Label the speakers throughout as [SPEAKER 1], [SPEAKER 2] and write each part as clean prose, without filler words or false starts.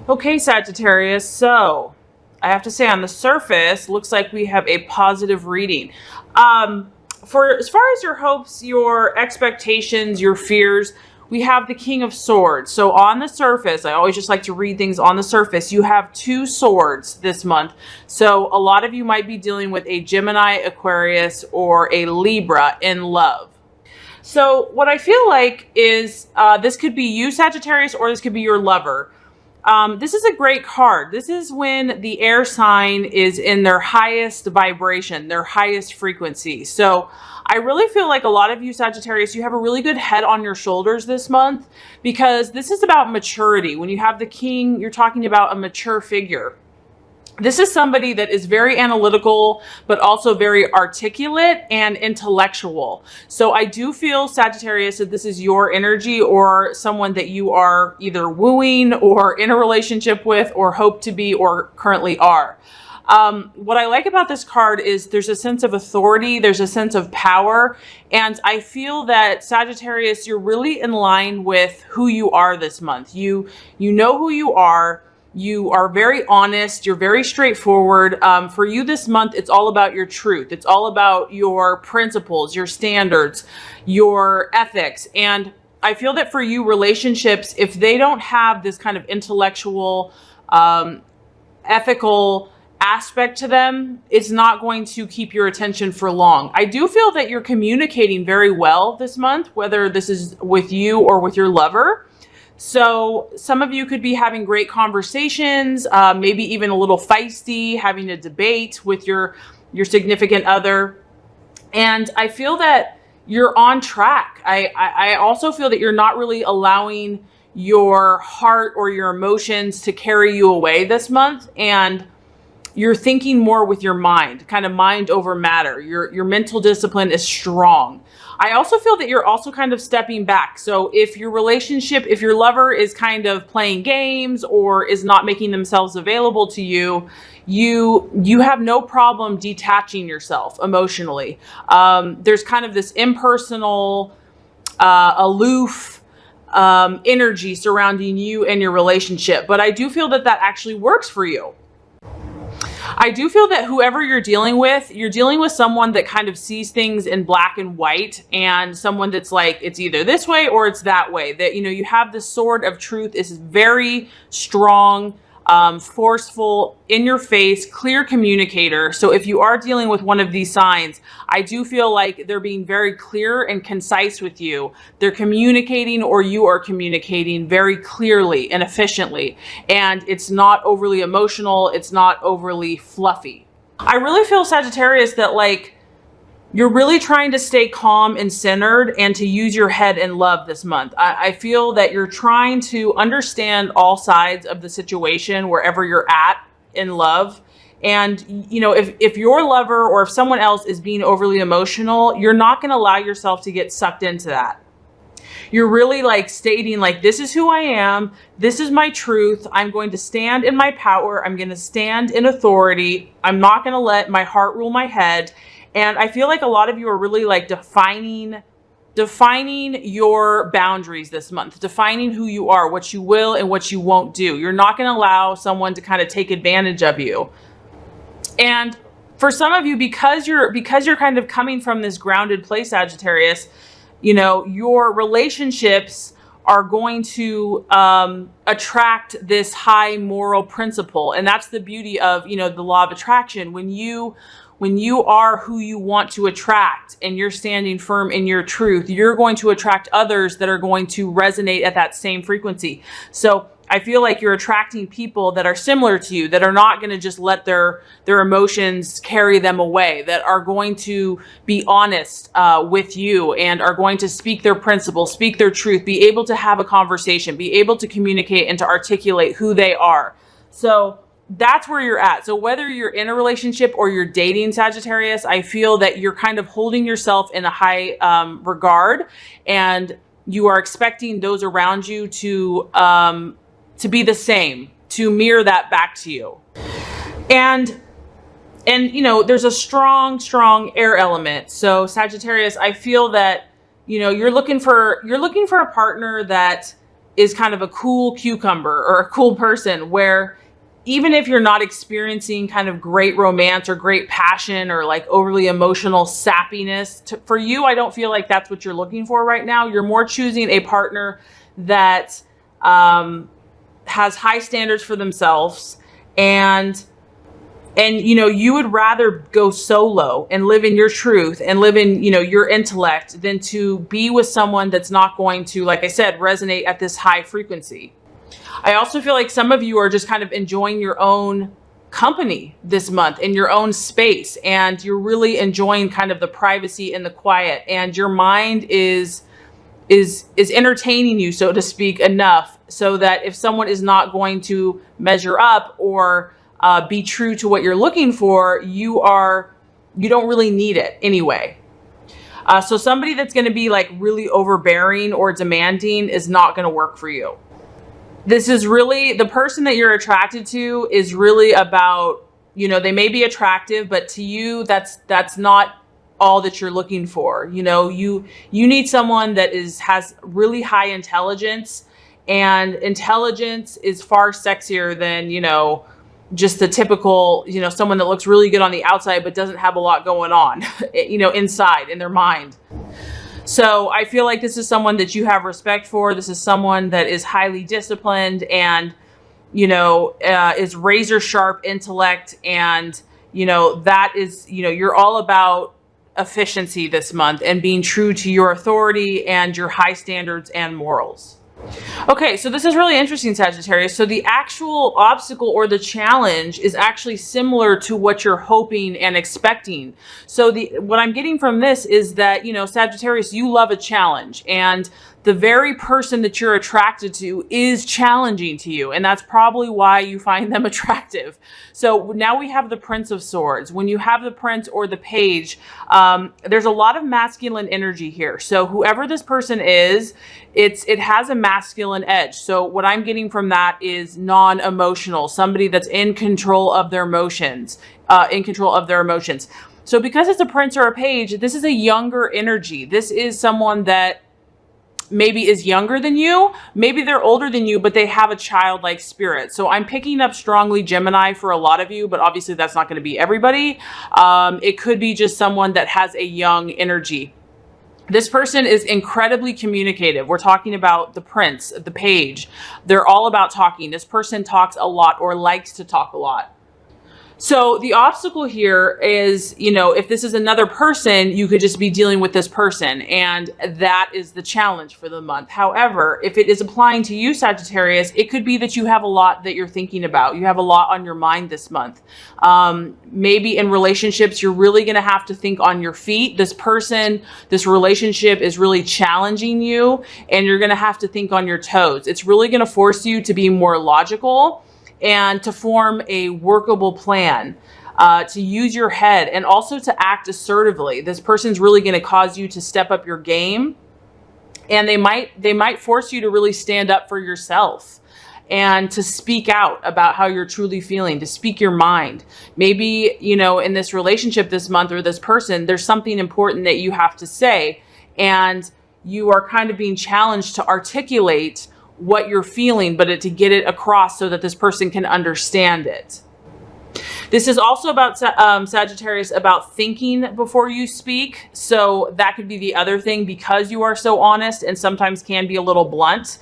[SPEAKER 1] Okay, Sagittarius, so I have to say on the surface, looks like we have a positive reading. For as far as your hopes, your expectations, your fears, we have the King of Swords. So on the surface, I always just like to read things on the surface. You have 2 swords this month. So a lot of you might be dealing with a Gemini, Aquarius, or a Libra in love. So what I feel like is this could be you, Sagittarius, or this could be your lover. This is a great card. This is when the air sign is in their highest vibration, their highest frequency. So I really feel like a lot of you Sagittarius, you have a really good head on your shoulders this month, because this is about maturity. When you have the king, you're talking about a mature figure. This is somebody that is very analytical, but also very articulate and intellectual. So I do feel, Sagittarius, that this is your energy or someone that you are either wooing or in a relationship with or hope to be or currently are. What I like about this card is there's a sense of authority, there's a sense of power, and I feel that, Sagittarius, you're really in line with who you are this month. You know who you are. You are very honest. You're very straightforward. For you this month, it's all about your truth. It's all about your principles, your standards, your ethics. And I feel that for you, relationships, if they don't have this kind of intellectual, ethical aspect to them, it's not going to keep your attention for long. I do feel that you're communicating very well this month, whether this is with you or with your lover. So some of you could be having great conversations, maybe even a little feisty, having a debate with your significant other. And I feel that you're on track. I also feel that you're not really allowing your heart or your emotions to carry you away this month. And you're thinking more with your mind, kind of mind over matter. Your mental discipline is strong. I also feel that you're also kind of stepping back. So if your relationship, if your lover is kind of playing games or is not making themselves available to you, you have no problem detaching yourself emotionally. There's kind of this impersonal, aloof energy surrounding you and your relationship. But I do feel that that actually works for you. I do feel that whoever you're dealing with someone that kind of sees things in black and white, and someone that's like, it's either this way or it's that way. That, you know, you have the sword of truth is very strong, forceful, in your face, clear communicator. So if you are dealing with one of these signs, I do feel like they're being very clear and concise with you. They're communicating, or you are communicating very clearly and efficiently. And it's not overly emotional. It's not overly fluffy. I really feel, Sagittarius, that like you're really trying to stay calm and centered and to use your head in love this month. I feel that you're trying to understand all sides of the situation wherever you're at in love. And, you know, if your lover or if someone else is being overly emotional, you're not going to allow yourself to get sucked into that. You're really like stating like, this is who I am. This is my truth. I'm going to stand in my power. I'm going to stand in authority. I'm not going to let my heart rule my head. And I feel like a lot of you are really like defining your boundaries this month, defining who you are, what you will and what you won't do. You're not going to allow someone to kind of take advantage of you. And for some of you, because you're kind of coming from this grounded place, Sagittarius, you know, your relationships are going to attract this high moral principle. And that's the beauty of, you know, the law of attraction. When you are who you want to attract and you're standing firm in your truth, you're going to attract others that are going to resonate at that same frequency. So I feel like you're attracting people that are similar to you, that are not going to just let their emotions carry them away, that are going to be honest with you and are going to speak their principles, speak their truth, be able to have a conversation, be able to communicate and to articulate who they are. So that's where you're at. So whether you're in a relationship or you're dating, Sagittarius, I feel that you're kind of holding yourself in a high regard, and you are expecting those around you to be the same, to mirror that back to you. And you know, there's a strong air element. So Sagittarius, I feel that, you know, you're looking for a partner that is kind of a cool cucumber or a cool person, where even if you're not experiencing kind of great romance or great passion or like overly emotional sappiness, for you, I don't feel like that's what you're looking for right now. You're more choosing a partner that has high standards for themselves, and you know, you would rather go solo and live in your truth and live in, you know, your intellect than to be with someone that's not going to, like I said, resonate at this high frequency. I also feel like some of you are just kind of enjoying your own company this month in your own space, and you're really enjoying kind of the privacy and the quiet, and your mind is entertaining you, so to speak, enough so that if someone is not going to measure up or be true to what you're looking for, you don't really need it anyway. So somebody that's going to be like really overbearing or demanding is not going to work for you. This is really, the person that you're attracted to is really about, you know, they may be attractive, but to you, that's not all that you're looking for. You know, you need someone that has really high intelligence, and intelligence is far sexier than, you know, just the typical, you know, someone that looks really good on the outside, but doesn't have a lot going on, you know, inside in their mind. So I feel like this is someone that you have respect for. This is someone that is highly disciplined and, you know, is razor sharp intellect. And, you know, that is, you know, you're all about efficiency this month and being true to your authority and your high standards and morals. Okay, so this is really interesting, Sagittarius. So the actual obstacle or the challenge is actually similar to what you're hoping and expecting. So what I'm getting from this is that, you know, Sagittarius, you love a challenge, and the very person that you're attracted to is challenging to you. And that's probably why you find them attractive. So now we have the Prince of Swords. When you have the Prince or the Page, there's a lot of masculine energy here. So whoever this person is, it has a masculine edge. So what I'm getting from that is non-emotional, somebody that's in control of their emotions, So because it's a Prince or a Page, this is a younger energy. This is someone that maybe is younger than you, maybe they're older than you, but they have a childlike spirit. So I'm picking up strongly Gemini for a lot of you, but obviously that's not going to be everybody. It could be just someone that has a young energy. This person is incredibly communicative. We're talking about the Prince, the Page. They're all about talking. This person talks a lot or likes to talk a lot. So the obstacle here is, you know, if this is another person, you could just be dealing with this person, and that is the challenge for the month. However, if it is applying to you, Sagittarius, it could be that you have a lot that you're thinking about. You have a lot on your mind this month. Maybe in relationships, you're really going to have to think on your feet. This relationship is really challenging you, and you're going to have to think on your toes. It's really going to force you to be more logical and to form a workable plan, to use your head, and also to act assertively. This person's really going to cause you to step up your game, and they might force you to really stand up for yourself and to speak out about how you're truly feeling, to speak your mind. Maybe, you know, in this relationship this month or this person, there's something important that you have to say, and you are kind of being challenged to articulate what you're feeling, but to get it across so that this person can understand it. This is also about Sagittarius, about thinking before you speak. So that could be the other thing, because you are so honest and sometimes can be a little blunt.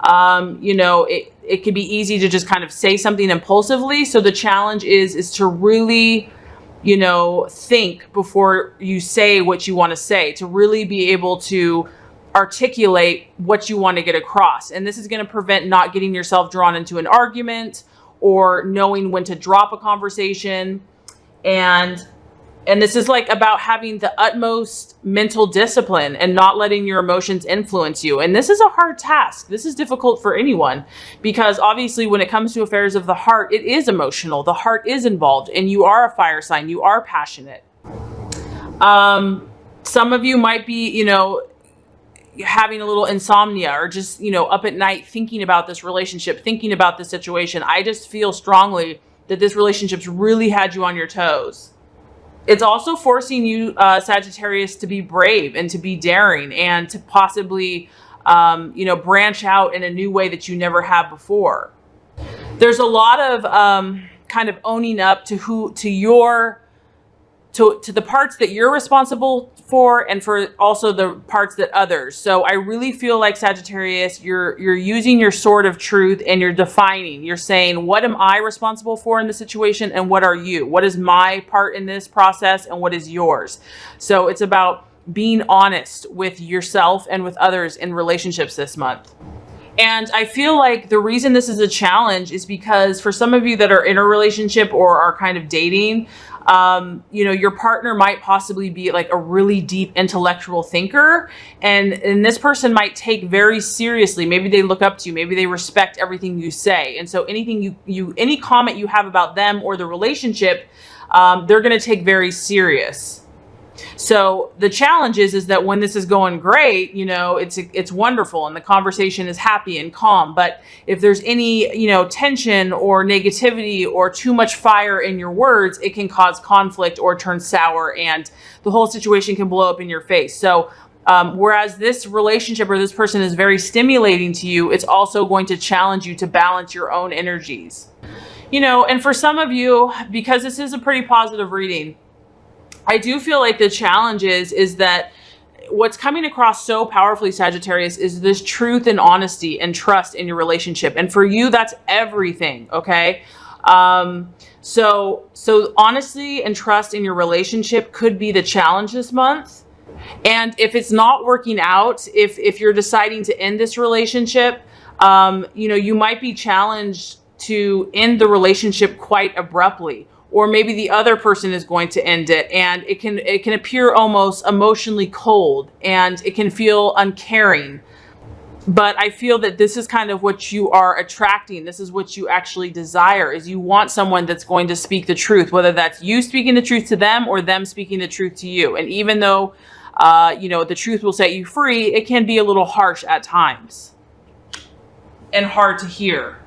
[SPEAKER 1] You know, it could be easy to just kind of say something impulsively. So the challenge is to really, you know, think before you say what you want to say, to really be able to articulate what you want to get across. And this is going to prevent not getting yourself drawn into an argument or knowing when to drop a conversation. And this is like about having the utmost mental discipline and not letting your emotions influence you. And this is a hard task. This is difficult for anyone, because obviously when it comes to affairs of the heart, it is emotional. The heart is involved, and you are a fire sign. You are passionate. Some of you might be, you know, having a little insomnia, or just, you know, up at night thinking about this relationship, thinking about this situation. I just feel strongly that this relationship's really had you on your toes. It's also forcing you, Sagittarius, to be brave and to be daring, and to possibly you know, branch out in a new way that you never have before. There's a lot of kind of owning up to to the parts that you're responsible for, and for also the parts that others. So I really feel like, Sagittarius, you're using your sword of truth, and you're defining. You're saying, what am I responsible for in this situation, and what are you? What is my part in this process, and what is yours? So it's about being honest with yourself and with others in relationships this month. And I feel like the reason this is a challenge is because for some of you that are in a relationship or are kind of dating, you know, your partner might possibly be like a really deep intellectual thinker, and this person might take very seriously. Maybe they look up to you, maybe they respect everything you say. And so anything any comment you have about them or the relationship, they're going to take very serious. So the challenge is that when this is going great, you know, it's wonderful and the conversation is happy and calm. But if there's any, you know, tension or negativity or too much fire in your words, it can cause conflict or turn sour, and the whole situation can blow up in your face. So whereas this relationship or this person is very stimulating to you, it's also going to challenge you to balance your own energies. You know, and for some of you, because this is a pretty positive reading, I do feel like the challenge is that what's coming across so powerfully, Sagittarius, is this truth and honesty and trust in your relationship. And for you, that's everything. Okay. So honesty and trust in your relationship could be the challenge this month. And if it's not working out, if you're deciding to end this relationship, you know, you might be challenged to end the relationship quite abruptly. Or maybe the other person is going to end it, and it can appear almost emotionally cold, and it can feel uncaring. But I feel that this is kind of what you are attracting. This is what you actually desire, is you want someone that's going to speak the truth, whether that's you speaking the truth to them or them speaking the truth to you. And even though, you know, the truth will set you free, it can be a little harsh at times and hard to hear.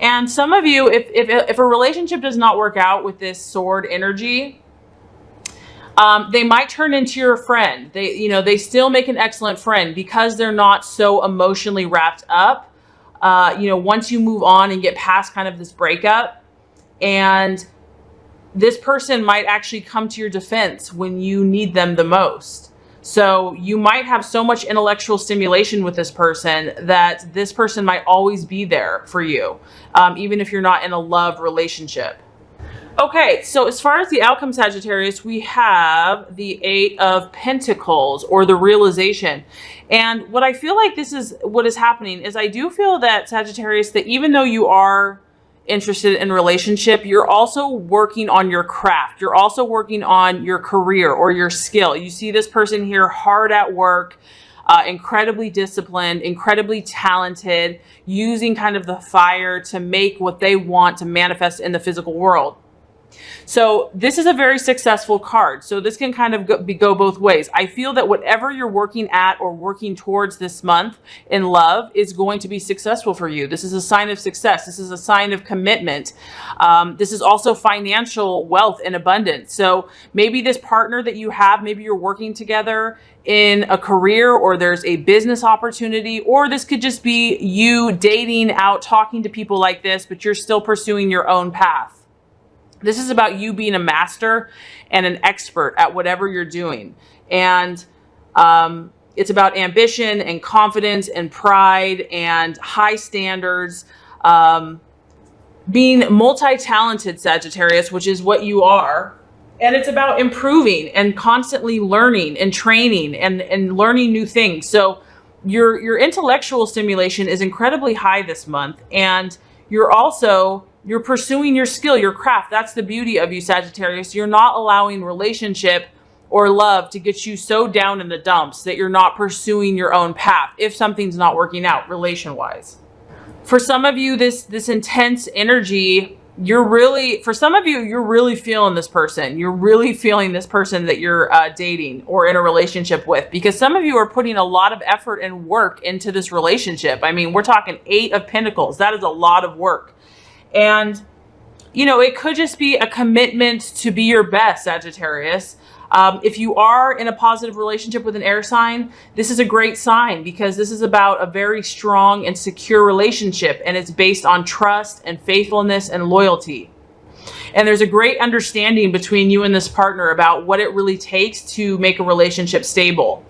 [SPEAKER 1] And some of you, if a relationship does not work out with this sword energy, they might turn into your friend. They still make an excellent friend because they're not so emotionally wrapped up. You know, once you move on and get past kind of this breakup, and this person might actually come to your defense when you need them the most. So you might have so much intellectual stimulation with this person that this person might always be there for you, even if you're not in a love relationship. Okay, so as far as the outcome, Sagittarius, we have the 8 of Pentacles, or the realization. And what I feel like what is happening is, I do feel that, Sagittarius, that even though you are interested in relationship, you're also working on your craft. You're also working on your career or your skill. You see this person here hard at work, incredibly disciplined, incredibly talented, using kind of the fire to make what they want to manifest in the physical world. So this is a very successful card. So this can kind of go both ways. I feel that whatever you're working at or working towards this month in love is going to be successful for you. This is a sign of success. This is a sign of commitment. This is also financial wealth and abundance. So maybe this partner that you have, maybe you're working together in a career, or there's a business opportunity, or this could just be you dating out, talking to people like this, but you're still pursuing your own path. This is about you being a master and an expert at whatever you're doing. And it's about ambition and confidence and pride and high standards, being multi-talented, Sagittarius, which is what you are. And it's about improving and constantly learning and training and learning new things. So your intellectual stimulation is incredibly high this month. And you're pursuing your skill, your craft. That's the beauty of you, Sagittarius. You're not allowing relationship or love to get you so down in the dumps that you're not pursuing your own path if something's not working out relation-wise. For some of you, this intense energy, for some of you, you're really feeling this person. You're really feeling this person that you're dating or in a relationship with, because some of you are putting a lot of effort and work into this relationship. I mean, we're talking 8 of Pentacles. That is a lot of work. And, you know, it could just be a commitment to be your best, Sagittarius. If you are in a positive relationship with an air sign, this is a great sign because this is about a very strong and secure relationship, and it's based on trust and faithfulness and loyalty. And there's a great understanding between you and this partner about what it really takes to make a relationship stable.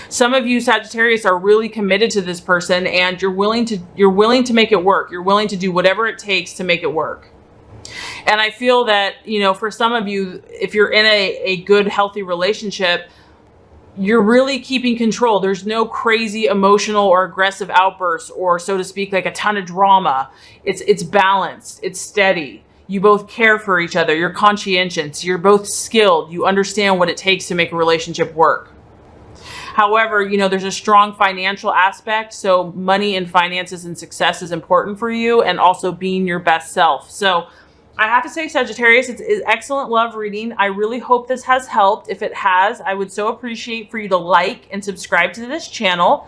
[SPEAKER 1] Some of you Sagittarius are really committed to this person, and you're willing to make it work. You're willing to do whatever it takes to make it work. And I feel that, for some of you, if you're in a good, healthy relationship, you're really keeping control. There's no crazy emotional or aggressive outbursts or, so to speak, like a ton of drama. It's balanced. It's steady. You both care for each other. You're conscientious. You're both skilled. You understand what it takes to make a relationship work. However, there's a strong financial aspect. So money and finances and success is important for you, and also being your best self. So I have to say, Sagittarius, it's excellent love reading. I really hope this has helped. If it has, I would so appreciate for you to like and subscribe to this channel.